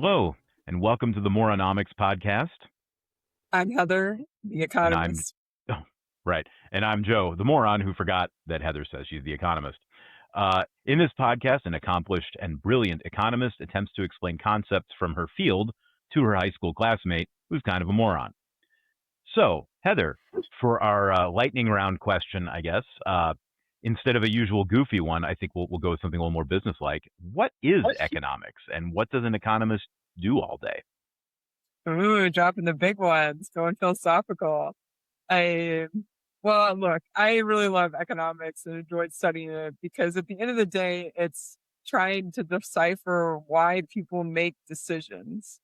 Hello, and welcome to the Moronomics podcast. I'm Heather, the And I'm, economist. oh, right, and I'm Joe, the moron who forgot that Heather says she's the economist. In this podcast, an accomplished and brilliant economist attempts to explain concepts from her field to her high school classmate who's kind of a moron. So, Heather, for our lightning round question, I guess, instead of a usual goofy one, I think we'll go with something a little more businesslike. What is economics, and what does an economist do all day? Ooh, dropping the big ones, going philosophical. I, well, look, I really love economics and enjoyed studying it because at the end of the day, it's trying to decipher why people make decisions.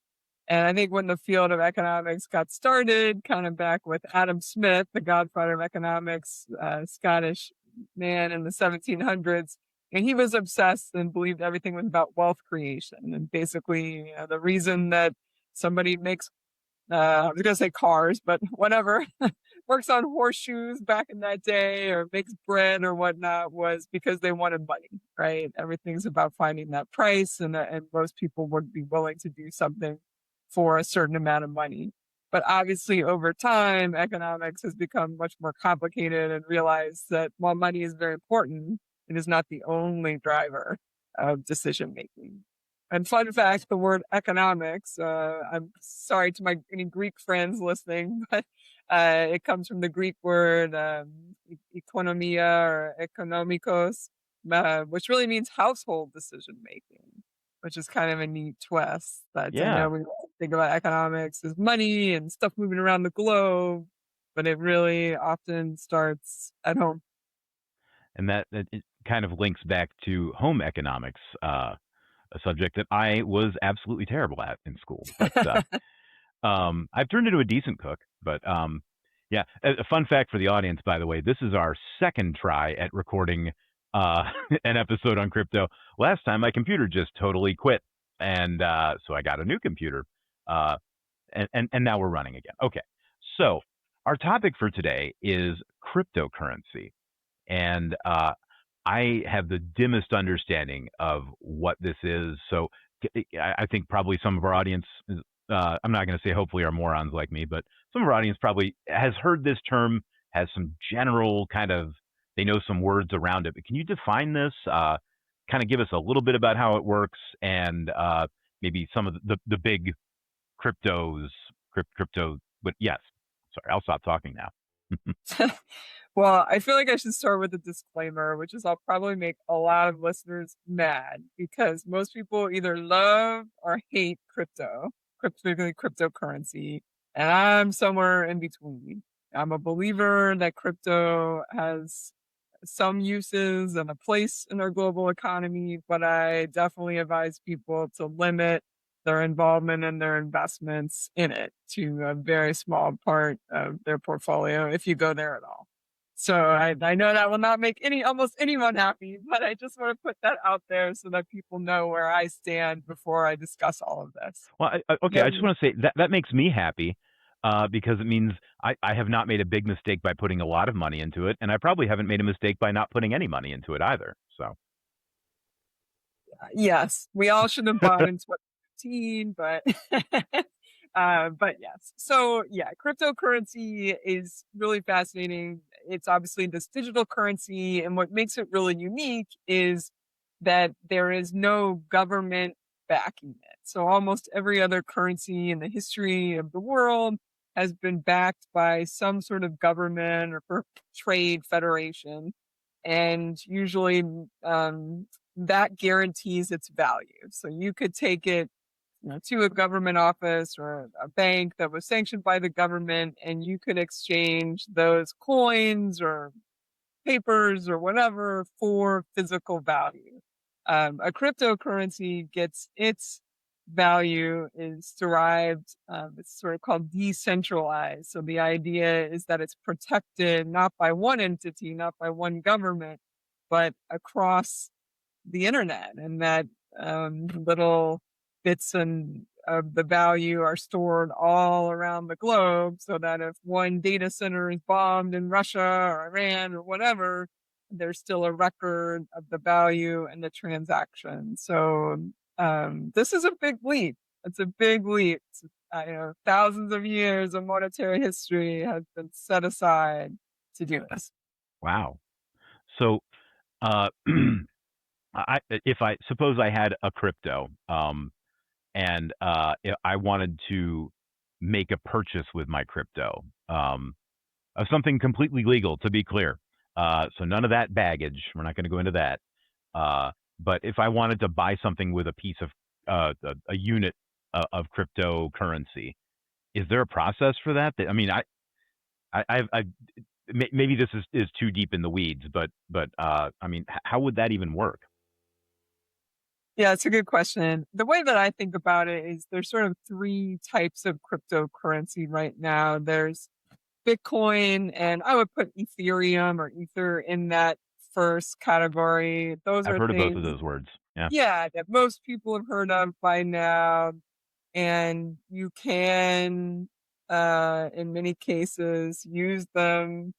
And I think when the field of economics got started, kind of back with Adam Smith, the godfather of economics, Scottish man in the 1700s, and he was obsessed and believed everything was about wealth creation. And basically, the reason that somebody makes, I was going to say cars, but whatever, works on horseshoes back in that day or makes bread or whatnot was because they wanted money, right? Everything's about finding that price, and most people would be willing to do something for a certain amount of money. But obviously, over time, economics has become much more complicated and realized that while money is very important, it is not the only driver of decision making. And fun fact, the word economics, I'm sorry to any Greek friends listening, but it comes from the Greek word economia or economikos, which really means household decision making, which is kind of a neat twist. That I Yeah, know we think about economics as money and stuff moving around the globe, but it really often starts at home. and that it kind of links back to home economics, a subject that I was absolutely terrible at in school. But I've turned into a decent cook. But yeah, a fun fact for the audience, by the way, this is our second try at recording uh, an episode on crypto. Last time, my computer just totally quit, and so I got a new computer, uh, and now we're running again. Okay, so our topic for today is cryptocurrency. And I have the dimmest understanding of what this is. So I think probably some of our audience, I'm not going to say hopefully are morons like me, but some of our audience probably has heard this term, has some general kind of, they know some words around it. But can you define this? Kind of give us a little bit about how it works and maybe some of the big cryptos, crypto. But yes, sorry, I'll stop talking now. Well, I feel like I should start with a disclaimer, which is I'll probably make a lot of listeners mad because most people either love or hate particularly cryptocurrency, and I'm somewhere in between. I'm a believer that crypto has some uses and a place in our global economy, but I definitely advise people to limit their involvement and their investments in it to a very small part of their portfolio if you go there at all. So I know that will not make almost anyone happy, but I just want to put that out there so that people know where I stand before I discuss all of this. Well, okay, I just want to say that makes me happy because it means I have not made a big mistake by putting a lot of money into it, and I probably haven't made a mistake by not putting any money into it either. So, Yes, we all should have bought in 2015, but yes. So yeah, cryptocurrency is really fascinating. It's obviously this digital currency, and what makes it really unique is that there is no government backing it. So almost every other currency in the history of the world has been backed by some sort of government or trade federation, and usually that guarantees its value. So you could take it, to a government office or a bank that was sanctioned by the government, and you could exchange those coins or papers or whatever for physical value. A cryptocurrency gets its value is derived, it's sort of called decentralized. So the idea is that it's protected not by one entity, not by one government, but across the internet, and that little bits and of the value are stored all around the globe so that if one data center is bombed in Russia or Iran or whatever, there's still a record of the value and the transaction. So this is a big leap. It's a big leap. Thousands of years of monetary history have been set aside to do this. Wow. So, uh, if I suppose I had a crypto, and I wanted to make a purchase with my crypto, of something completely legal, to be clear. So none of that baggage. We're not going to go into that. Uh, but if I wanted to buy something with a piece of a unit of cryptocurrency, is there a process for that? I mean, I maybe this is too deep in the weeds, but I mean, how would that even work? Yeah, it's a good question. The way that I think about it is there's sort of three types of cryptocurrency right now. There's Bitcoin, and I would put Ethereum or Ether in that first category. Those I've are heard of both of things, those words. Yeah. yeah, that most people have heard of by now. And you can, in many cases, use them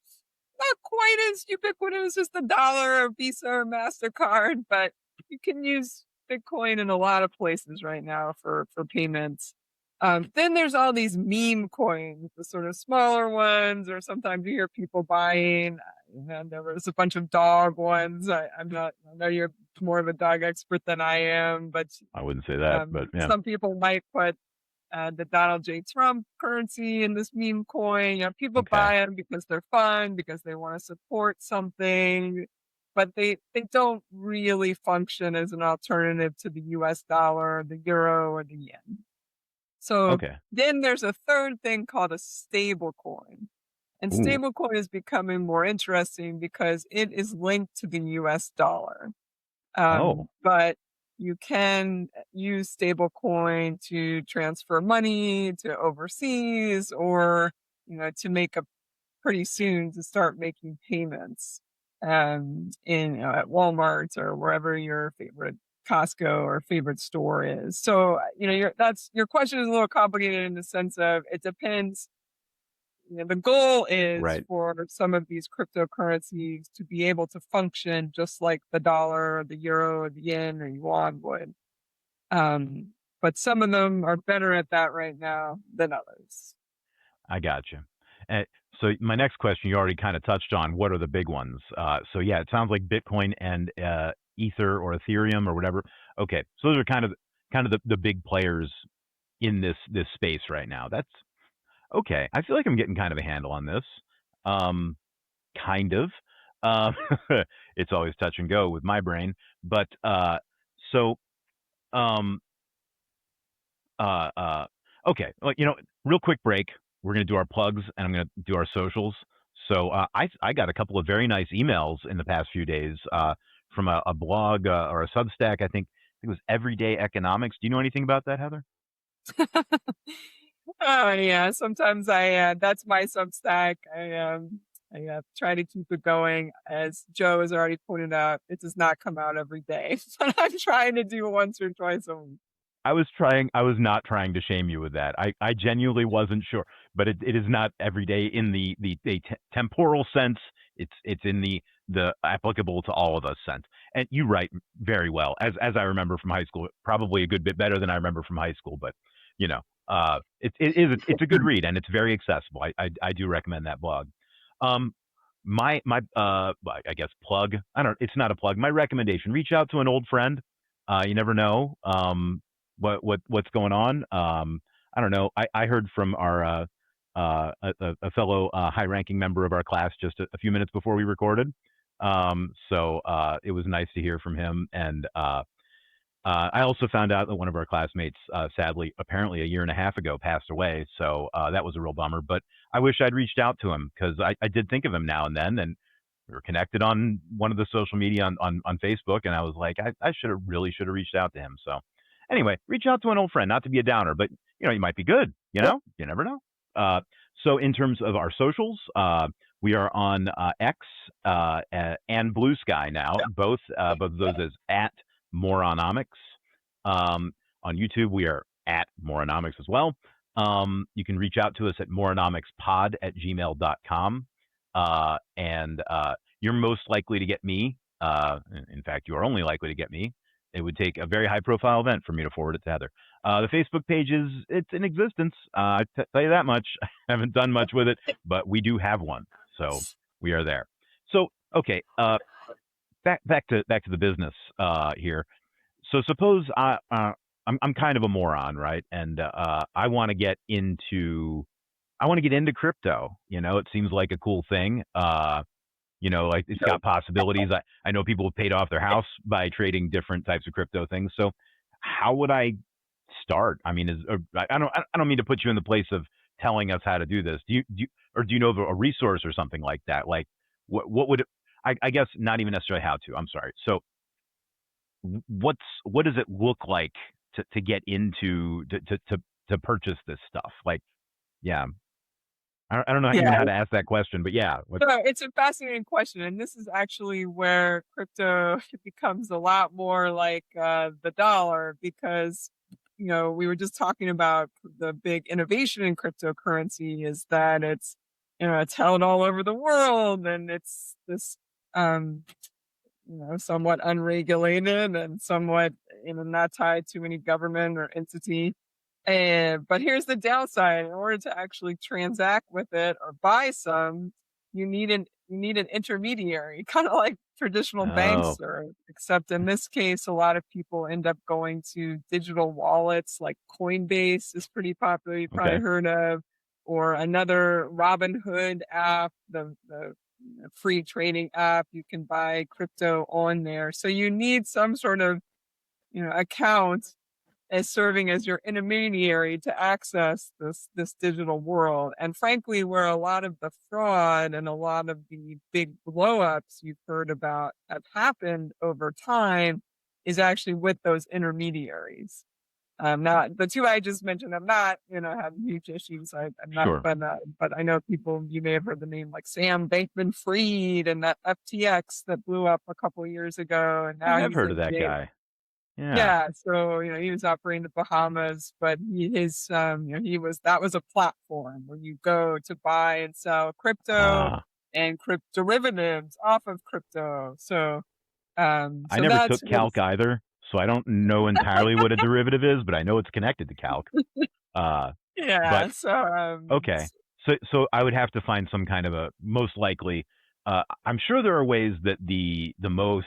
not quite as ubiquitous as the dollar or Visa or MasterCard, but you can use Bitcoin in a lot of places right now for payments. Then there's all these meme coins, the sort of smaller ones, or sometimes you hear people buying. There was a bunch of dog ones. I'm not. I know you're more of a dog expert than I am, but I wouldn't say that, but yeah. some people might put the Donald J. Trump currency in this meme coin. People Okay. buy them because they're fun, because they want to support something, but they don't really function as an alternative to the US dollar, the euro, or the yen. So Okay. then there's a third thing called a stable coin. And Ooh. stablecoin is becoming more interesting because it is linked to the US dollar. Oh. But you can use stablecoin to transfer money to overseas or, to make a pretty soon to start making payments in at Walmart or wherever your favorite Costco or favorite store is. So, your question is a little complicated in the sense of it depends. The goal is Right. for some of these cryptocurrencies to be able to function just like the dollar, or the euro, or the yen, or yuan would. Um, but some of them are better at that right now than others. I got you. Uh, so my next question, you already kind of touched on. What are the big ones? So yeah, it sounds like Bitcoin and Ether or Ethereum or whatever. Okay, so those are kind of the big players in this space right now. That's okay. I feel like I'm getting kind of a handle on this. Um, kind of. Uh, it's always touch and go with my brain, but so um, Uh, uh, okay. Well, real quick break. We're going to do our plugs and I'm going to do our socials. So I got a couple of very nice emails in the past few days from a blog or a Substack. I think it was Everyday Economics. Do you know anything about that, Heather? Oh yeah, sometimes that's my Substack. I try to keep it going. As Joe has already pointed out, it does not come out every day, but I'm trying to do once or twice a week. I was not trying to shame you with that. I genuinely wasn't sure, but it is not every day in the temporal sense. It's in the applicable to all of us sense. And you write very well, as I remember from high school. Probably a good bit better than I remember from high school, but you know, it's a good read and it's very accessible. I do recommend that blog. Um, my well, I guess plug. I don't. It's not a plug. My recommendation: reach out to an old friend. You never know. What's going on. I don't know. I heard from our a fellow high-ranking member of our class just a few minutes before we recorded. So it was nice to hear from him, and I also found out that one of our classmates, sadly, apparently a year and a half ago, passed away. So that was a real bummer. But I wish I'd reached out to him because I did think of him now and then, and we were connected on one of the social media on Facebook, and I was like, I should have reached out to him. So anyway, reach out to an old friend, not to be a downer, but you might be good. You never know. Uh, so in terms of our socials, we are on X and BlueSky now. Both of those is at Moronomics. On YouTube, we are at Moronomics as well. You can reach out to us at moronomicspod@gmail.com. And you're most likely to get me. In fact, you are only likely to get me. It would take a very high profile event for me to forward it to Heather. The Facebook page it's in existence. Tell you that much. I haven't done much with it, but we do have one, so we are there. So okay, back to the business here. So suppose I'm kind of a moron, right? And I want to get into crypto. It seems like a cool thing. Like it's got possibilities. I know people have paid off their house by trading different types of crypto things. So how would I start? I mean, I don't mean to put you in the place of telling us how to do this. Do you know of a resource or something like that? Like what would I guess not even necessarily how to. I'm sorry. So what does it look like to get into to purchase this stuff? Like, yeah, I don't know even Yeah, how to ask that question, but yeah, what? so it's a fascinating question, and this is actually where crypto becomes a lot more like the dollar, because we were just talking about the big innovation in cryptocurrency is that it's held all over the world, and it's this um, somewhat unregulated and somewhat not tied to any government or entity. But here's the downside. In order to actually transact with it or buy some, you need an intermediary, kind of like traditional banks, Oh, or except in this case, a lot of people end up going to digital wallets like Coinbase is pretty popular. You probably okay. heard of, or another Robinhood app, the free trading app. You can buy crypto on there. So you need some sort of account as serving as your intermediary to access this digital world. And frankly, where a lot of the fraud and a lot of the big blowups you've heard about have happened over time is actually with those intermediaries. Not the two I just mentioned. I'm not, have huge issues. I'm not, Sure. but I know people. You may have heard the name like Sam Bankman-Fried and that FTX that blew up a couple of years ago, and I now have he's heard of in that jail. guy. Yeah. Yeah, so he was operating the Bahamas, but that was a platform where you go to buy and sell crypto Ah, and crypto derivatives off of crypto. So I so never that's took what calc either, so I don't know entirely what a derivative is, but I know it's connected to calc. Uh, but yeah. So okay. So I would have to find some kind of a most likely. I'm sure there are ways that the most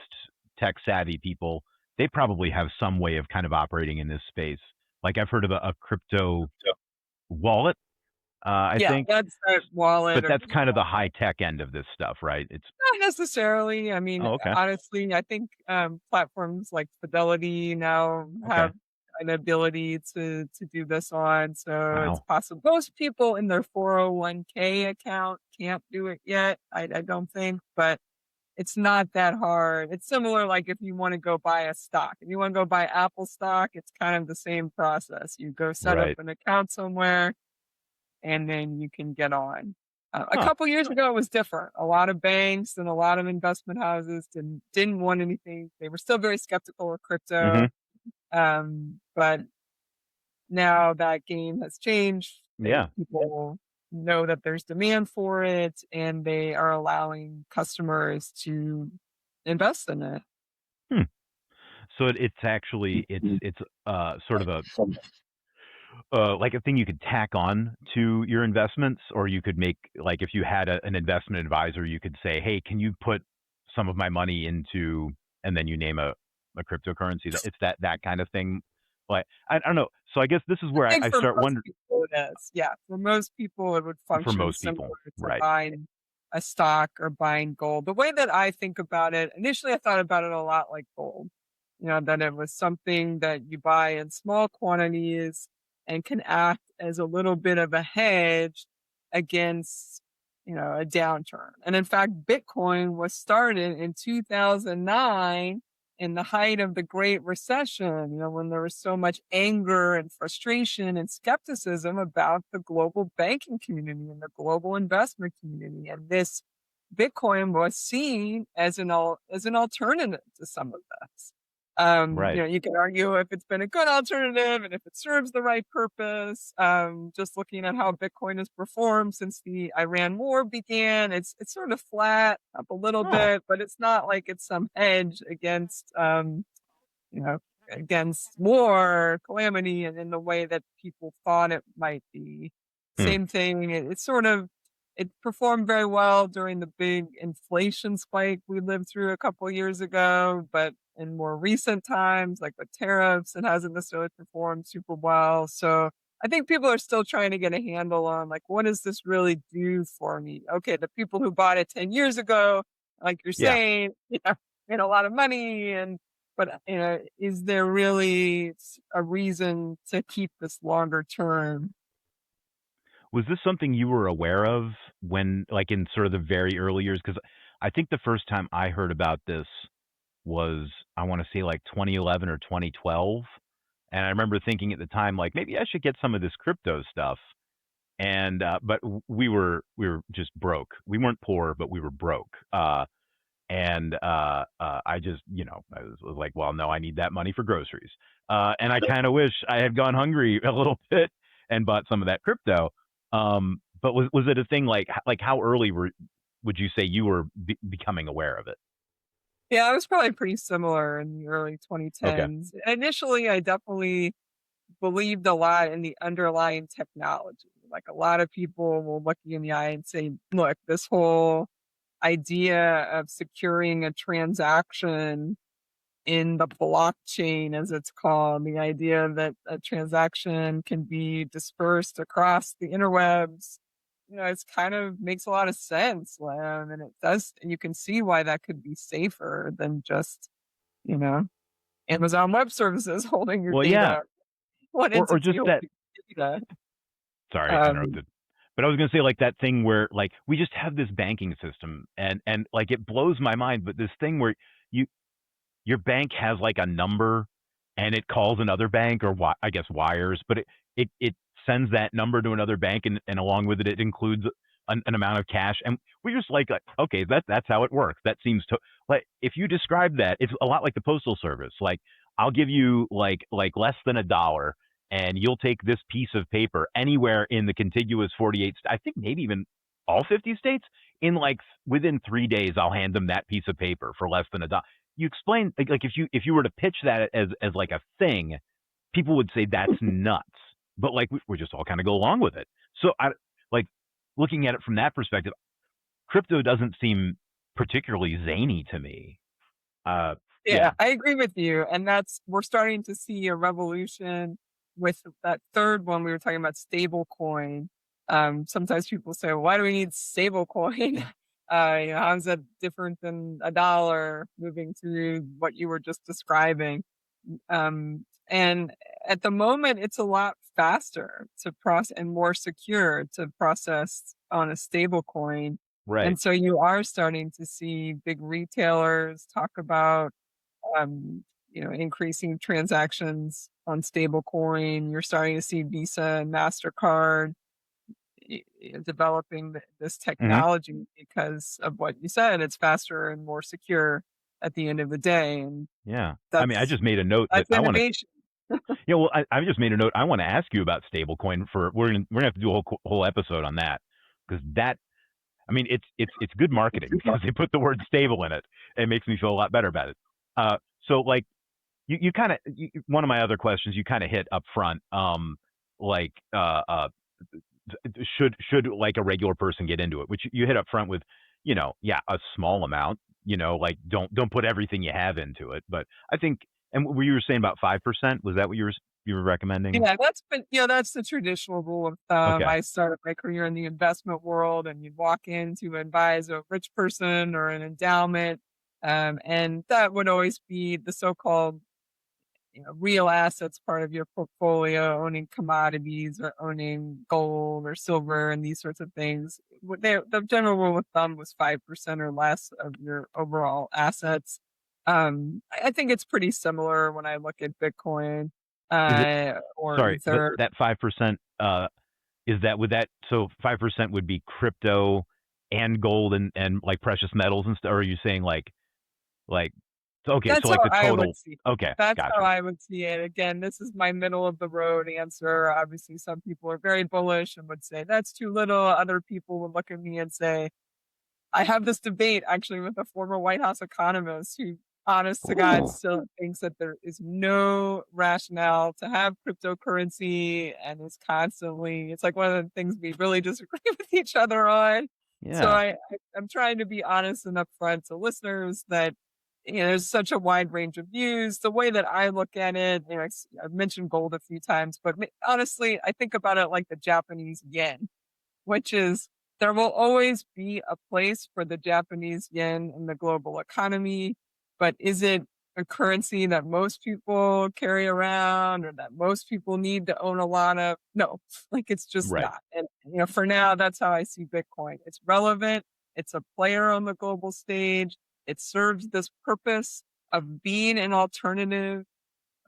tech savvy people they probably have some way of kind of operating in this space. Like I've heard of a crypto wallet, I yeah, think, that's that wallet but or that's kind of digital. the high tech end of this stuff, right? It's Not necessarily. I mean, oh okay, honestly, I think platforms like Fidelity now okay, have an ability to do this on, so it's wow, possible. Most people in their 401k account can't do it yet. I don't think, but it's not that hard. It's similar, like if you want to go buy a stock. If you want to go buy Apple stock, it's kind of the same process. You go set up right, an account somewhere, and then you can get on. A huh? couple years ago, it was different. A lot of banks and a lot of investment houses didn't want anything. They were still very skeptical of Mm-hmm. crypto, but now that game has changed. Yeah. People know that there's demand for it, and they are allowing customers to invest in it. Hmm. So it's actually it's sort of a like a thing you could tack on to your investments, or you could make like if you had an investment advisor, you could say, "Hey, can you put some of my money into?" And then you name a cryptocurrency. It's that kind of thing. Like I don't know. So I guess this is I where think I for start most wondering people it is. Yeah, for most people it would for function most similar people, to right? buying a stock or buying gold. The way that I think about it, initially I thought about it a lot like gold. That it was something that you buy in small quantities and can act as a little bit of a hedge against, a downturn. And in fact, Bitcoin was started in 2009 in the height of the Great Recession, when there was so much anger and frustration and skepticism about the global banking community and the global investment community. And this Bitcoin was seen as an alternative to some of this. Right. You can argue if it's been a good alternative and if it serves the right purpose. Just looking at how Bitcoin has performed since the Iran war began, it's sort of flat up a little Oh, bit, but it's not like it's some hedge against against war, calamity, and in the way that people thought it might be. Hmm. Same thing. It performed very well during the big inflation spike we lived through a couple of years ago, but in more recent times, like with tariffs, it hasn't necessarily performed super well. So I think people are still trying to get a handle on like, what does this really do for me? Okay, the people who bought it 10 years ago, like you're Yeah. saying, made a lot of money and but is there really a reason to keep this longer term? Was this something you were aware of when, like, in sort of the very early years? Because I think the first time I heard about this was, I want to say, like 2011 or 2012. And I remember thinking at the time, like, maybe I should get some of this crypto stuff. And but we were just broke. We weren't poor, but we were broke. And I just, I was like, well, no, I need that money for groceries. And I kind of wish I had gone hungry a little bit and bought some of that crypto. But was it a thing, like how early would you say you were becoming aware of it? Yeah, I was probably pretty similar in the early Okay. 2010s. Initially, I definitely believed a lot in the underlying technology. Like a lot of people will look you in the eye and say, look, this whole idea of securing a transaction in the blockchain, as it's called, the idea that a transaction can be dispersed across the interwebs, it's kind of makes a lot of sense. And it does, and you can see why that could be safer than just, you know, Amazon Web Services holding your Well, yeah, data, one or entity just that. holding your data. Sorry, I Um, interrupted. But I was gonna say, like, that thing where, like, we just have this banking system, and like it blows my mind. But this thing where you your bank has like a number and it calls another bank, or I guess wires, but it sends that number to another bank, and along with it, it includes an amount of cash. And we're just like, okay, that's how it works. That seems to, like, if you describe that, it's a lot like the postal service. Like, I'll give you like less than $1, and you'll take this piece of paper anywhere in the contiguous 48, I think maybe even all 50 states, in like within 3 days. I'll hand them that piece of paper for less than $1. You explain, like, if you were to pitch that as like a thing, people would say that's nuts. But like, we're just all kind of go along with it. So I like looking at it from that perspective. Crypto doesn't seem particularly zany to me. Yeah, Yeah, I agree with you. And we're starting to see a revolution with that third one we were talking about, stable coin. Sometimes people say, why do we need stable coin? How is that different than a dollar moving through what you were just describing? And at the moment, it's a lot faster to process and more secure to process on a stable coin. right. And so you are starting to see big retailers talk about um, increasing transactions on stablecoin. You're starting to see Visa and MasterCard developing this Hmm. technology because of what you said. It's faster and more secure at the end of the day. And Yeah. I mean, I that's just made a note that that's I want to. innovation. Yeah, well, I just made a note. I want to ask you about stablecoin. We're gonna have to do a whole episode on that, because that, I mean, it's good marketing because they put the word stable in it. It makes me feel a lot better about it. So like, you kind of, one of my other questions you kind of hit up front, like, should like a regular person get into it, which you hit up front with, yeah, a small amount, like, don't put everything you have into it. But I think, and what you were saying about 5%, was that what you were recommending? Yeah, that's the traditional rule of thumb. Okay. I started my career in the investment world, and you'd walk in to advise a rich person or an endowment, and that would always be the so-called real assets part of your portfolio, owning commodities or owning gold or silver and these sorts of things. The general rule of thumb was 5% or less of your overall assets. I think it's pretty similar when I look at Bitcoin Is it, or sorry, but Ether. that 5%, is that, would that, so 5% would be crypto and gold and like precious metals and stuff? Or are you saying like, okay, so That's how like the I would total, see it. okay, That's how gotcha. I would see it. Again, this is my middle of the road answer. Obviously, some people are very bullish and would say that's too little. Other people would look at me and say, I have this debate actually with a former White House economist who honest to God, Ooh. still thinks that there is no rationale to have cryptocurrency and is constantly, it's like one of the things we really disagree with each other on. So Yeah. I'm trying to be honest and upfront to listeners that, there's such a wide range of views. The way that I look at it, I've mentioned gold a few times, but honestly, I think about it like the Japanese yen, which is there will always be a place for the Japanese yen in the global economy, but is it a currency that most people carry around or that most people need to own a lot of? No, like it's just Right. not. And for now, that's how I see Bitcoin. It's relevant. It's a player on the global stage. It serves this purpose of being an alternative,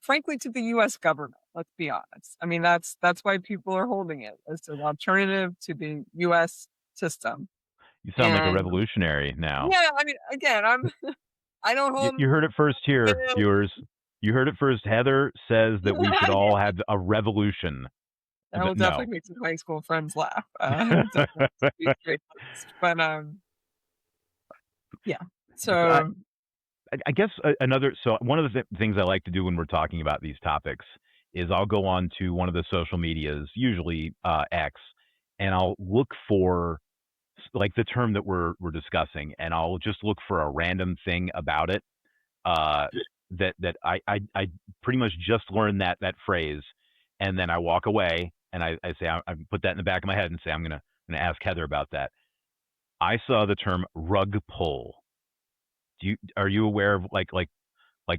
frankly, to the US government, let's be honest. I mean, that's why people are holding it as an alternative to the US system. You sound like a And revolutionary now. yeah, I mean, again, I don't hold You heard it first here, yeah, viewers. You heard it first. Heather says that we should all have a revolution. that will No. definitely make some high school friends laugh. Definitely be straight laced. But yeah. I, So I guess another. So one of the things I like to do when we're talking about these topics is I'll go on to one of the social medias, usually X, and I'll look for like the term that we're discussing, and I'll just look for a random thing about it uh, that I pretty much just learned that phrase, and then I walk away and I say I put that in the back of my head and say I'm gonna ask Heather about that. I saw the term rug pull. Are you aware of like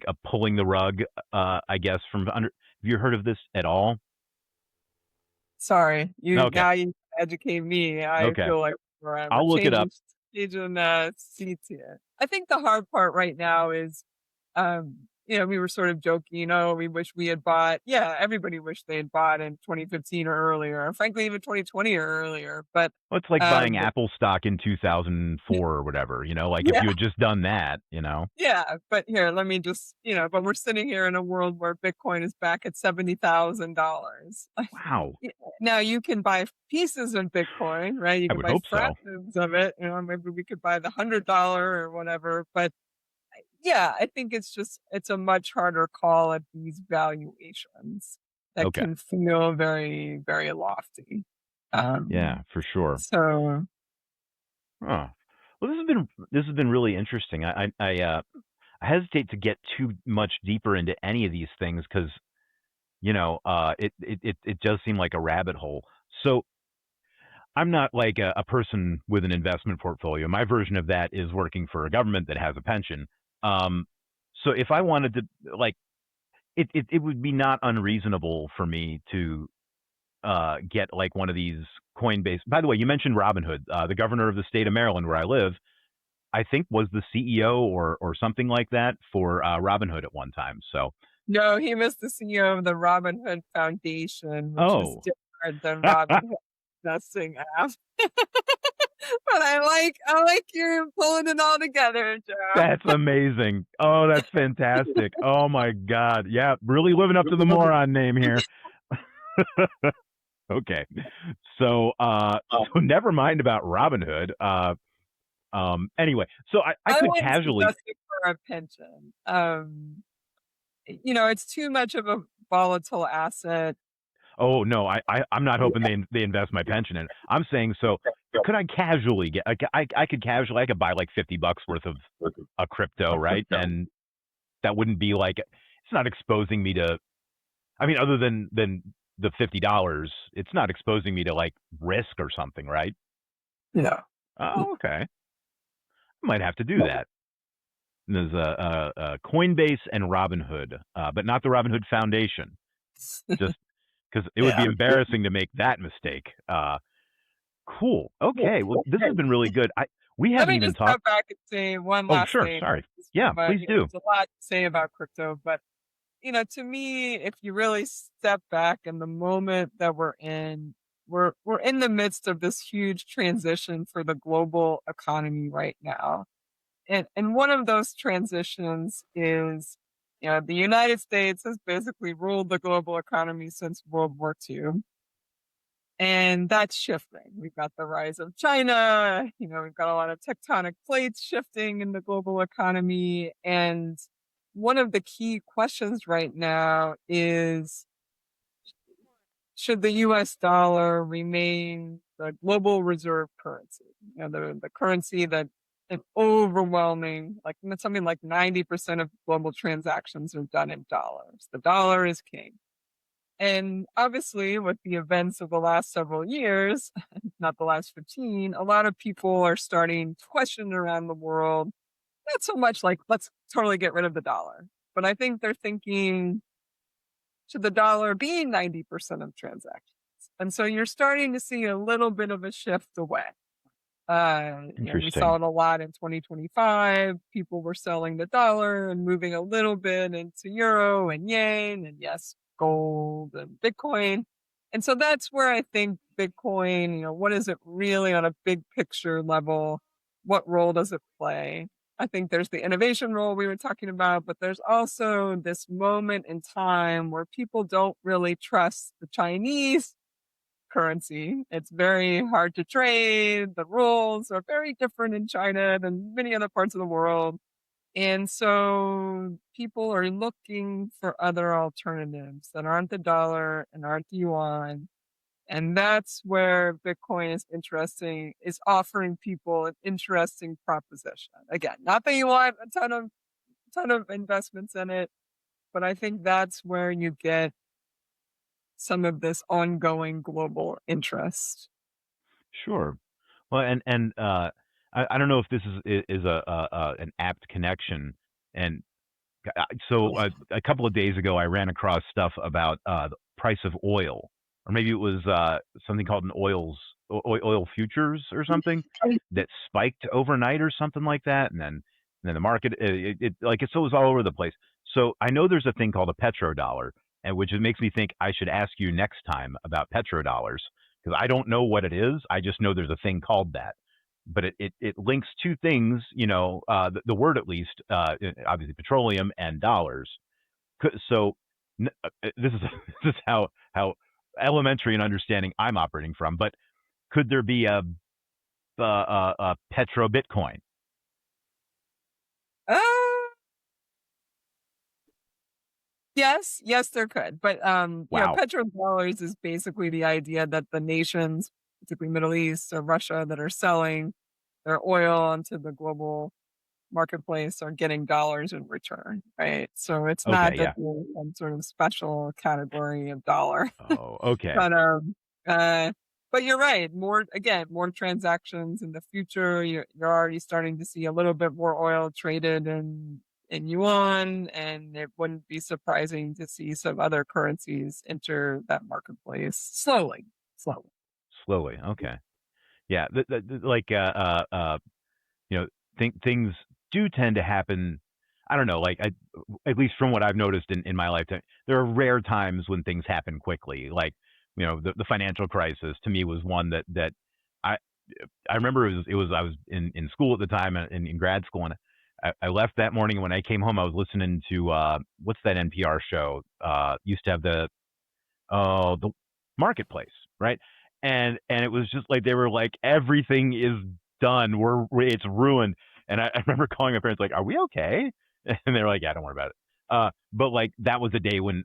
a pulling the rug? I guess from under. Have you heard of this at all? sorry, Okay, you educate me. I okay. feel like we're I'll look it up. changing seats here. I think the hard part right now is we were sort of joking, we wish we had bought. Yeah, everybody wished they had bought in 2015 or earlier, or frankly, even 2020 or earlier. But Well, it's like buying um, Apple stock in 2004 or whatever. Like if yeah, you had just done that. yeah. But here, let me just, but we're sitting here in a world where Bitcoin is back at $70,000. Wow. Now you can buy pieces of Bitcoin, right? You I can would buy hope so. fractions of it. Maybe we could buy the $100 or whatever. But yeah, I think it's a much harder call at these valuations that Okay. can feel very, very lofty. Yeah, Um, for sure. so Huh. Well, this has been really interesting. I hesitate to get too much deeper into any of these things because it does seem like a rabbit hole. So I'm not like a person with an investment portfolio. My version of that is working for a government that has a pension. Um, so if I wanted to like it would be not unreasonable for me to get like one of these Coinbase. By the way, you mentioned Robinhood. The governor of the state of Maryland, where I live, I think was the CEO or something like that for Robinhood at one time. So, no, he was the CEO of the Robin Hood Foundation, which is oh, different than Robin Hood investing app. But I like you pulling it all together, Joe. that's amazing. Oh, that's fantastic. Oh my God. Yeah, really living up to the moron name here. Okay. So so never mind about Robinhood. Anyway, so I I could wouldn't casually. suggest it for a pension. It's too much of a volatile asset. Oh no, I'm not hoping they invest my pension in it. I'm saying so. Could I casually get? I could casually. I could buy like $50 worth of a crypto, right? And that wouldn't be like it's not exposing me to. I mean, other than the $50, it's not exposing me to like risk or something, right? Yeah. Oh, okay. I might have to do that. There's a Coinbase and Robinhood, but not the Robinhood Foundation. Just because it would be Yeah. embarrassing to make that mistake. Cool. Okay. Well, this has been really good. We Let haven't me even just talked. step back and say one Oh, last sure. thing. Sorry. Just Yeah, from please do. there's a lot to say about crypto, but to me, if you really step back in the moment that we're in the midst of this huge transition for the global economy right now. And one of those transitions is, the United States has basically ruled the global economy since World War II. And that's shifting. We've got the rise of China, we've got a lot of tectonic plates shifting in the global economy. And one of the key questions right now is, should the US dollar remain the global reserve currency? The currency that an overwhelming, like something like 90% of global transactions are done in dollars. The dollar is king. And obviously, with the events of the last several years, not the last 15, a lot of people are starting to question around the world, not so much like, let's totally get rid of the dollar. But I think they're thinking, should the dollar be 90% of transactions? And so you're starting to see a little bit of a shift away. We saw Interesting. it a lot in 2025. People were selling the dollar and moving a little bit into euro and yen and yes, gold and Bitcoin. And so that's where I think Bitcoin, what is it really on a big picture level? What role does it play? I think there's the innovation role we were talking about, but there's also this moment in time where people don't really trust the Chinese currency. It's very hard to trade. The rules are very different in China than many other parts of the world. And so people are looking for other alternatives that aren't the dollar and aren't the yuan. And that's where Bitcoin is offering people an interesting proposition. Again, not that you want a ton of investments in it, but I think that's where you get some of this ongoing global interest. Sure. Well, and I don't know if this is an apt connection. And a couple of days ago, I ran across stuff about the price of oil, or maybe it was something called an oil futures or something that spiked overnight or something like that, and then the market it was all over the place. So I know there's a thing called a petrodollar, and which it makes me think I should ask you next time about petrodollars because I don't know what it is. I just know there's a thing called that, but it links two things, the word at least, obviously petroleum and dollars. So this is this is how elementary an understanding I'm operating from. But could there be a petro Bitcoin? Uh, yes, there could. But Wow. petrodollars is basically the idea that the nations, particularly Middle East or Russia, that are selling their oil onto the global marketplace are getting dollars in return, right? So it's not Okay. that Yeah. there's some sort of special category of dollar. Oh. Okay. But uh, but you're right. More transactions in the future. You're already starting to see a little bit more oil traded in yuan, and it wouldn't be surprising to see some other currencies enter that marketplace slowly, slowly. Slowly. Okay. Yeah. Like you know, things do tend to happen. I don't know, at least from what I've noticed in my lifetime, there are rare times when things happen quickly. Like, the financial crisis to me was one that I I remember it was I was in school at the time in grad school, and I left that morning. And when I came home, I was listening to what's that NPR show? Used to have the marketplace, right? And it was just like they were like everything is done. It's ruined. And I remember calling my parents like, "Are we okay?" And they were like, "Yeah, don't worry about it." But like that was the day when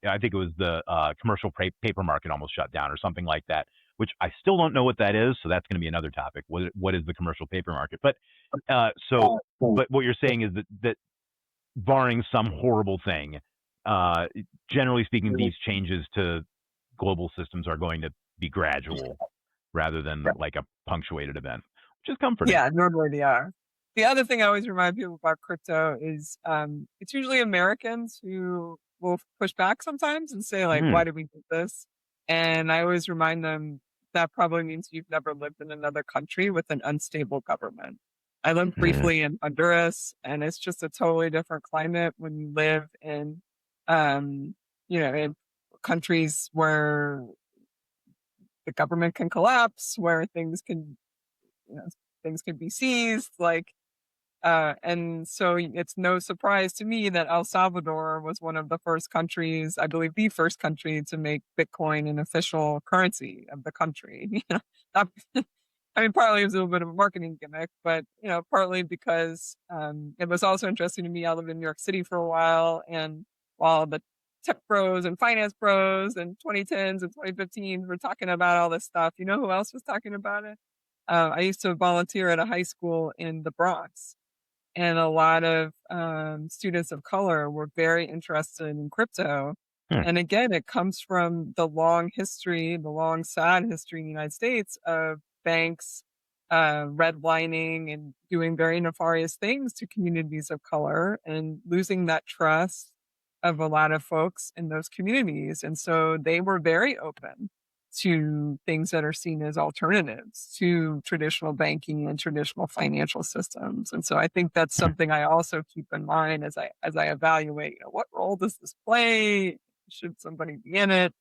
I think it was the commercial paper market almost shut down or something like that. Which I still don't know what that is. So that's going to be another topic. What is the commercial paper market? But but what you're saying is that barring some horrible thing, uh, generally speaking, these changes to global systems are going to be gradual rather than like a punctuated event, which is comforting. Yeah, normally they are. The other thing I always remind people about crypto is it's usually Americans who will push back sometimes and say, like, Mm, why did we do this? And I always remind them that probably means you've never lived in another country with an unstable government. I lived mm, briefly in Honduras, and it's just a totally different climate when you live um, in countries where the government can collapse, where you know, things can be seized. Like And so it's no surprise to me that El Salvador was one of the first countries, I believe the first country to make Bitcoin an official currency of the country. Not- I mean, partly it was a little bit of a marketing gimmick, but partly because it was also interesting to me. I lived in New York City for a while, and while the tech bros and finance bros and 2010s and 2015s were talking about all this stuff, you know who else was talking about it? I used to volunteer at a high school in the Bronx, and a lot of students of color were very interested in crypto. Hmm. And again, it comes from the long history, the long sad history in the United States of banks redlining and doing very nefarious things to communities of color and losing that trust of a lot of folks in those communities. And so they were very open to things that are seen as alternatives to traditional banking and traditional financial systems. And so I think that's something I also keep in mind as I evaluate, what role does this play? Should somebody be in it?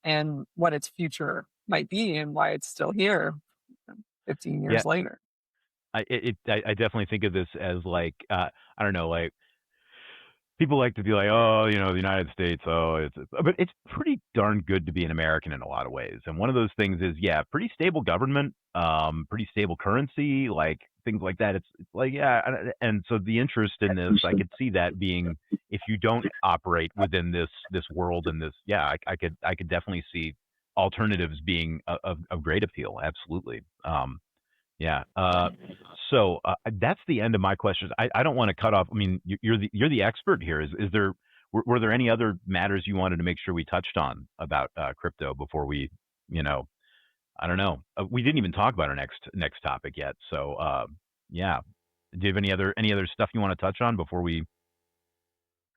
And what its future might be and why it's still here 15 Yeah, years later. I definitely think of this as like I don't know, like people like to be like, oh, the United States, oh, but it's pretty darn good to be an American in a lot of ways. And one of those things is, yeah, pretty stable government, pretty stable currency, like things like that. It's like, yeah, and so the interest in this, I could see that being, if you don't operate within this world and this, yeah, I could definitely see alternatives being of great appeal. Absolutely. Yeah. So that's the end of my questions. I don't want to cut off. I mean, you're the expert here. Is there were there any other matters you wanted to make sure we touched on about crypto before we, you know, I don't know. We didn't even talk about our next topic yet. So yeah. Do you have any other stuff you want to touch on before we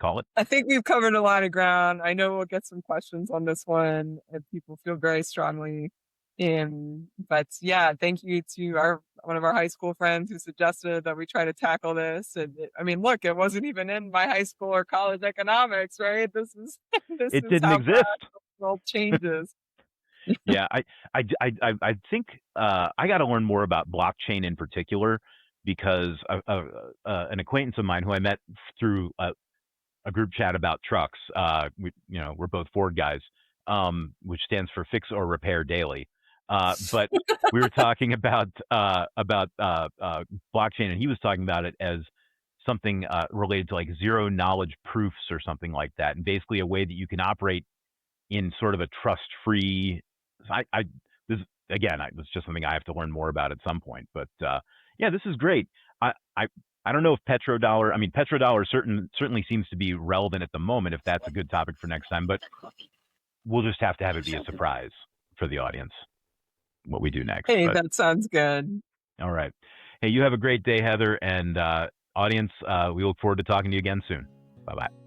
call it? I think we've covered a lot of ground. I know we'll get some questions on this one if people feel very strongly in, but yeah, thank you to our one of our high school friends who suggested that we try to tackle this. And I mean, look, it wasn't even in my high school or college economics, right? This is this It is didn't how fast exist. the world changes. Yeah, I think I got to learn more about blockchain in particular because an acquaintance of mine who I met through a group chat about trucks. We're both Ford guys, which stands for Fix or Repair Daily. But we were talking about blockchain, and he was talking about it as something related to like zero knowledge proofs or something like that, and basically a way that you can operate in sort of a trust-free. I this again, it's just something I have to learn more about at some point. But yeah, this is great. I, I I don't know if petrodollar. I mean, petrodollar certainly seems to be relevant at the moment. If that's a good topic for next time, but we'll just have to have it be a surprise for the audience what we do next. Hey, But that sounds good. all right, hey, you have a great day, Heather, and audience. We look forward to talking to you again soon. Bye bye.